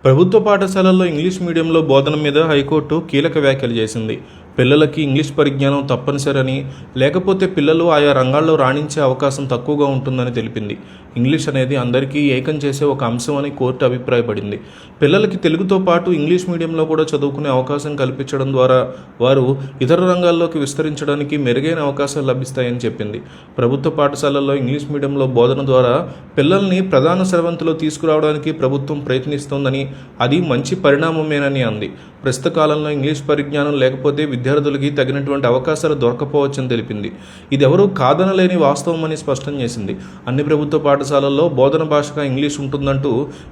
ప్రభుత్వ పాఠశాలల్లో ఇంగ్లీష్ మీడియంలో బోధన మీద హైకోర్టు కీలక వ్యాఖ్యలు చేసింది. పిల్లలకి ఇంగ్లీష్ పరిజ్ఞానం తప్పనిసరని, లేకపోతే పిల్లలు ఆయా రంగాల్లో రాణించే అవకాశం తక్కువగా ఉంటుందని తెలిపింది. ఇంగ్లీష్ అనేది అందరికీ ఏకం చేసే ఒక అంశం అని కోర్టు అభిప్రాయపడింది. పిల్లలకి తెలుగుతో పాటు ఇంగ్లీష్ మీడియంలో కూడా చదువుకునే అవకాశం కల్పించడం ద్వారా వారు ఇతర రంగాల్లోకి విస్తరించడానికి మెరుగైన అవకాశాలు లభిస్తాయని చెప్పింది. ప్రభుత్వ పాఠశాలల్లో ఇంగ్లీష్ మీడియంలో బోధన ద్వారా పిల్లల్ని ప్రధాన స్రవంతిలో తీసుకురావడానికి ప్రభుత్వం ప్రయత్నిస్తోందని, అది మంచి పరిణామమేనని అంది. ప్రస్తుత కాలంలో ఇంగ్లీష్ పరిజ్ఞానం లేకపోతే విద్యార్థులకి తగినటువంటి అవకాశాలు దొరకపోవచ్చని తెలిపింది. ఇది ఎవరూ కాదనలేని వాస్తవమని స్పష్టం చేసింది. అన్ని ప్రభుత్వ పాఠశాలల్లో బోధన భాషగా ఇంగ్లీష్ ఉంటుందంటూ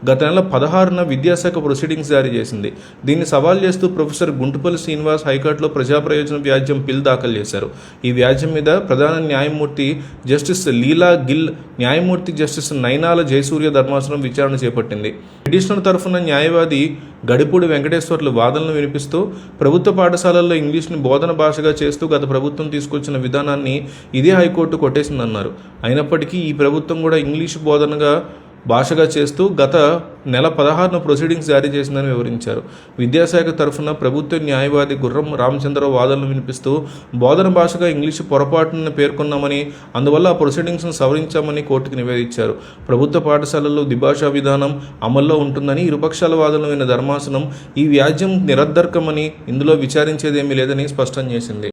గత నెల 16న విద్యాశాఖ ప్రొసీడింగ్స్ జారీ చేసింది. దీన్ని సవాల్ చేస్తూ ప్రొఫెసర్ గుంటుపల్లి శ్రీనివాస్ హైకోర్టులో ప్రజాప్రయోజన వ్యాజ్యం పిల్ దాఖలు చేశారు. ఈ వ్యాజ్యం మీద ప్రధాన న్యాయమూర్తి జస్టిస్ లీలా గిల్, న్యాయమూర్తి జస్టిస్ నైనాల జయసూర్య ధర్మాసనం విచారణ చేపట్టింది. పిటిషనర్ తరఫున న్యాయవాది గడిపూడి వెంకటేశ్వర్లు వాదనలు వినిపిస్తూ ప్రభుత్వ పాఠశాలల్లో ఇంగ్లీష్ని బోధన భాషగా చేస్తూ గత ప్రభుత్వం తీసుకొచ్చిన విధానాన్ని ఇదే హైకోర్టు కొట్టేసిందన్నారు. అయినప్పటికీ ఈ ప్రభుత్వం కూడా ఇంగ్లీషు బోధనగా భాషగా చేస్తూ గత నెల 16న ప్రొసీడింగ్స్ జారీ చేసిందని వివరించారు. విద్యాశాఖ తరఫున ప్రభుత్వ న్యాయవాది గుర్రం రామచంద్రరావు వాదనలు వినిపిస్తూ బోధన భాషగా ఇంగ్లీషు పొరపాటును పేర్కొన్నామని, అందువల్ల ఆ ప్రొసీడింగ్స్ను సవరించామని కోర్టుకు నివేదించారు. ప్రభుత్వ పాఠశాలల్లో ద్విభాషా విధానం అమల్లో ఉంటుందని ఇరుపక్షాల వాదనలు విన్న ధర్మాసనం ఈ వ్యాజ్యం నిరర్ధకమని, ఇందులో విచారించేదేమీ లేదని స్పష్టం చేసింది.